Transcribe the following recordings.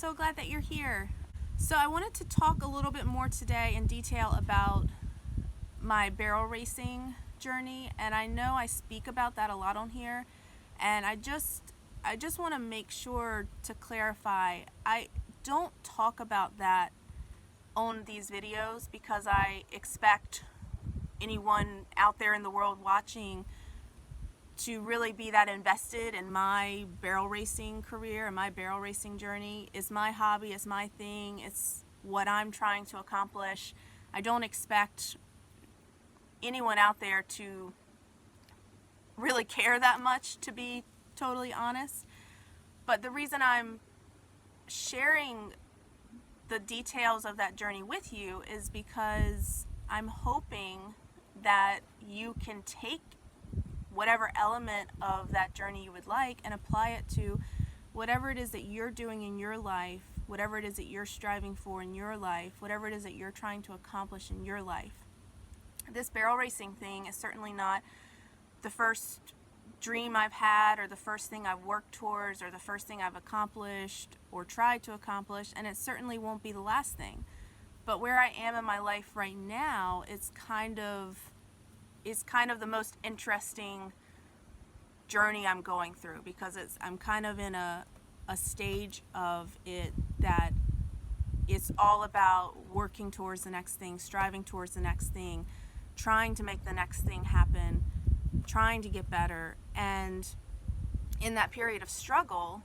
so glad that you're here. So I wanted to talk a little bit more today in detail about my barrel racing journey, and I know I speak about that a lot on here, and I just want to make sure to clarify, I don't talk about that on these videos because I expect anyone out there in the world watching to really be that invested in my barrel racing career and my barrel racing journey. It's my hobby, it's my thing, it's what I'm trying to accomplish. I don't expect anyone out there to really care that much, to be totally honest. But the reason I'm sharing the details of that journey with you is because I'm hoping that you can take whatever element of that journey you would like and apply it to whatever it is that you're doing in your life, whatever it is that you're striving for in your life, whatever it is that you're trying to accomplish in your life. This barrel racing thing is certainly not the first dream I've had, or the first thing I've worked towards, or the first thing I've accomplished or tried to accomplish, and it certainly won't be the last thing. But where I am in my life right now, is kind of the most interesting journey I'm going through, because I'm kind of in a stage of it that it's all about working towards the next thing, striving towards the next thing, trying to make the next thing happen, trying to get better. And in that period of struggle,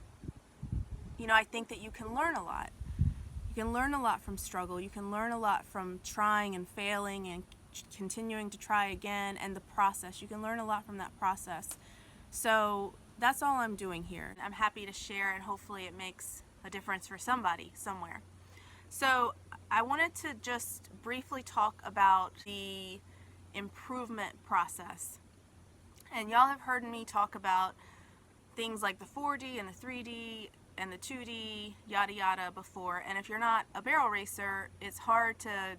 I think that you can learn a lot. You can learn a lot from struggle. You can learn a lot from trying and failing and continuing to try again, and the process. You can learn a lot from that process. So that's all I'm doing here. I'm happy to share, and hopefully it makes a difference for somebody somewhere. So I wanted to just briefly talk about the improvement process. And y'all have heard me talk about things like the 4D and the 3D and the 2D, yada yada, before. And if you're not a barrel racer, it's hard to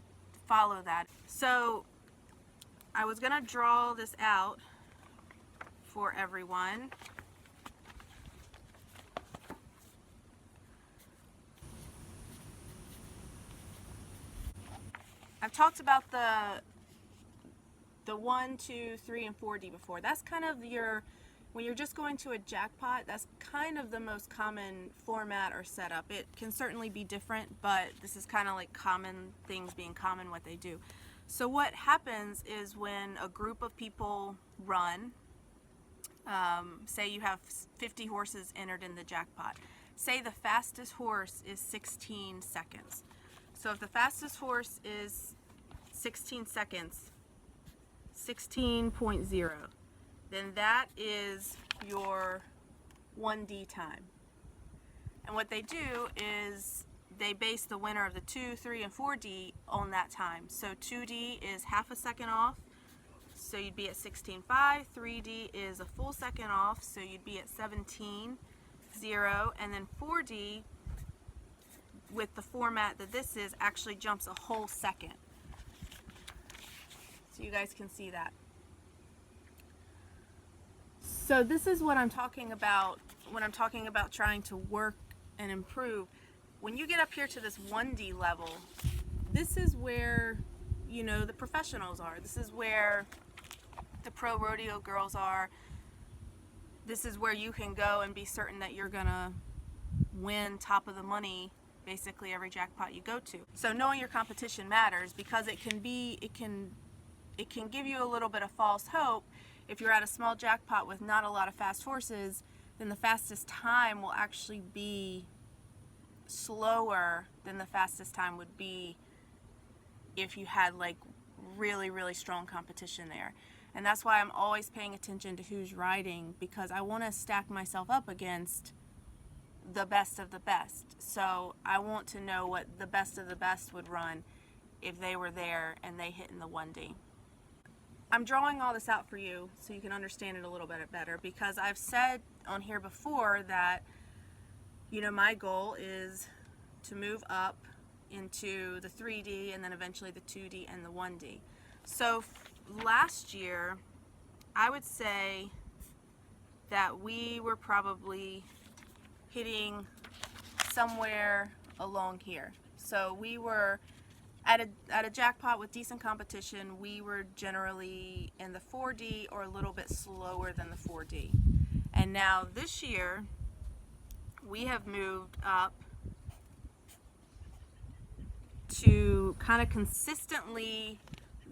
follow that. So I was gonna draw this out for everyone. I've talked about the 1, 2, 3, and 4D before. That's kind of when you're just going to a jackpot, that's kind of the most common format or setup. It can certainly be different, but this is kind of like common things being common, what they do. So what happens is when a group of people run, say you have 50 horses entered in the jackpot. Say the fastest horse is 16 seconds. So if the fastest horse is 16 seconds, 16.0, then that is your 1D time. And what they do is they base the winner of the 2, 3, and 4D on that time. So 2D is half a second off, so you'd be at 16.5. 3D is a full second off, so you'd be at 17.0. And then 4D, with the format that this is, actually jumps a whole second. So you guys can see that. So this is what I'm talking about when I'm talking about trying to work and improve. When you get up here to this 1D level, this is where, the professionals are. This is where the pro rodeo girls are. This is where you can go and be certain that you're gonna win top of the money basically every jackpot you go to. So knowing your competition matters, because it can give you a little bit of false hope. If you're at a small jackpot with not a lot of fast horses, then the fastest time will actually be slower than the fastest time would be if you had like really, really strong competition there. And that's why I'm always paying attention to who's riding, because I want to stack myself up against the best of the best. So I want to know what the best of the best would run if they were there and they hit in the 1D. I'm drawing all this out for you so you can understand it a little bit better, because I've said on here before that, my goal is to move up into the 3D and then eventually the 2D and the 1D. So last year, I would say that we were probably hitting somewhere along here. So we were at a jackpot with decent competition. We were generally in the 4D or a little bit slower than the 4D. And now this year we have moved up to kind of consistently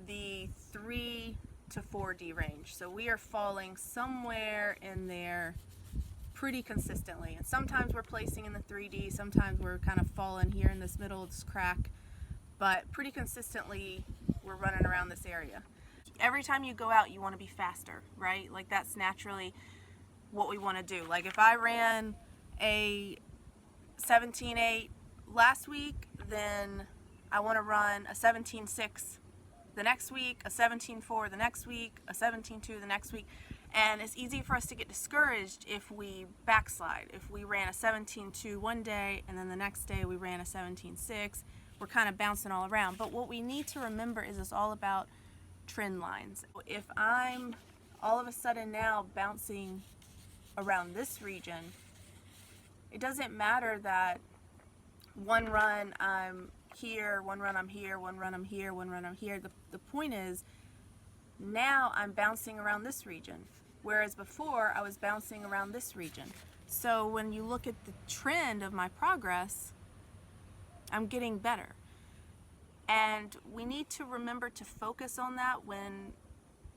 the 3 to 4D range. So we are falling somewhere in there pretty consistently. And sometimes we're placing in the 3D, sometimes we're kind of falling here in this middle, this crack, but pretty consistently we're running around this area. Every time you go out, you want to be faster, right? Like that's naturally what we want to do. Like if I ran a 17.8 last week, then I want to run a 17.6 the next week, a 17.4 the next week, a 17.2 the next week. And it's easy for us to get discouraged if we backslide. If we ran a 17.2 one day and then the next day we ran a 17.6, we're kind of bouncing all around. But what we need to remember is it's all about trend lines. If I'm all of a sudden now bouncing around this region, it doesn't matter that one run I'm here, one run I'm here, one run I'm here, one run I'm here. The point is, now I'm bouncing around this region, whereas before I was bouncing around this region. So when you look at the trend of my progress, I'm getting better. And we need to remember to focus on that when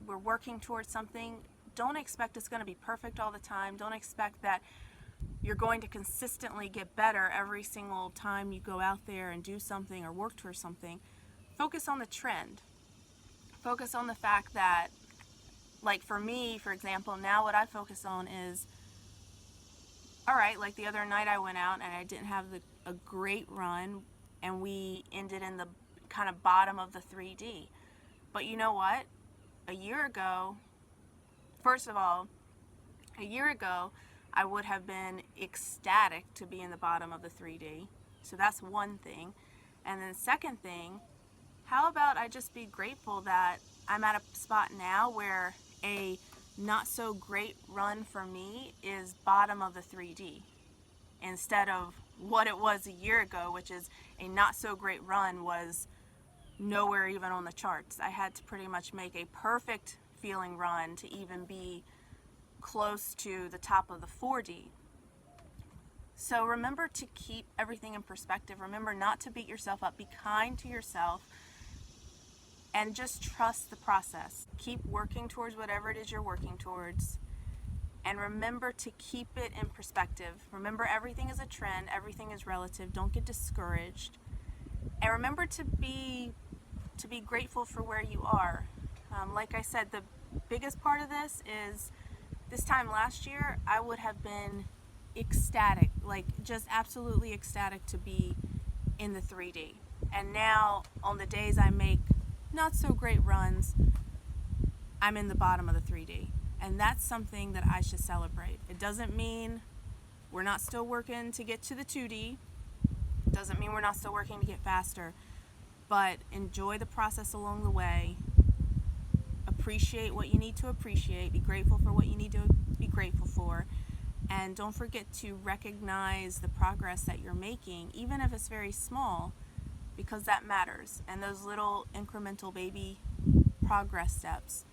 we're working towards something. Don't expect it's going to be perfect all the time. Don't expect that you're going to consistently get better every single time you go out there and do something or work towards something. Focus on the trend. Focus on the fact that, like for me, for example, now what I focus on is, all right, like the other night I went out and I didn't have a great run and we ended in the kind of bottom of the 3D. But you know what? A year ago, first of all, a year ago, I would have been ecstatic to be in the bottom of the 3D. So that's one thing. And then second thing, how about I just be grateful that I'm at a spot now where a not so great run for me is bottom of the 3D instead of what it was a year ago, which is a not so great run was nowhere even on the charts. I had to pretty much make a perfect feeling run to even be close to the top of the 4D. So remember to keep everything in perspective. Remember not to beat yourself up. Be kind to yourself and just trust the process. Keep working towards whatever it is you're working towards. And remember to keep it in perspective. Remember everything is a trend. Everything is relative. Don't get discouraged. And remember to be grateful for where you are. Like I said, the biggest part of this is this time last year, I would have been ecstatic, like just absolutely ecstatic to be in the 3D. And now on the days I make not so great runs, I'm in the bottom of the 3D. And that's something that I should celebrate. It doesn't mean we're not still working to get to the 2D. It doesn't mean we're not still working to get faster. But enjoy the process along the way. Appreciate what you need to appreciate. Be grateful for what you need to be grateful for. And don't forget to recognize the progress that you're making, even if it's very small, because that matters. And those little incremental baby progress steps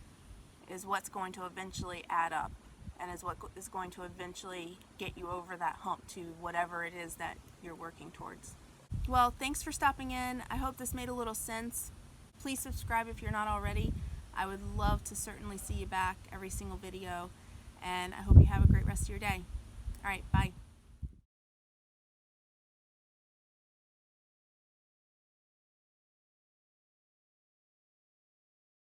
is what's going to eventually add up and is what is going to eventually get you over that hump to whatever it is that you're working towards. Well, thanks for stopping in. I hope this made a little sense. Please subscribe if you're not already. I would love to certainly see you back every single video, and I hope you have a great rest of your day. All right, bye.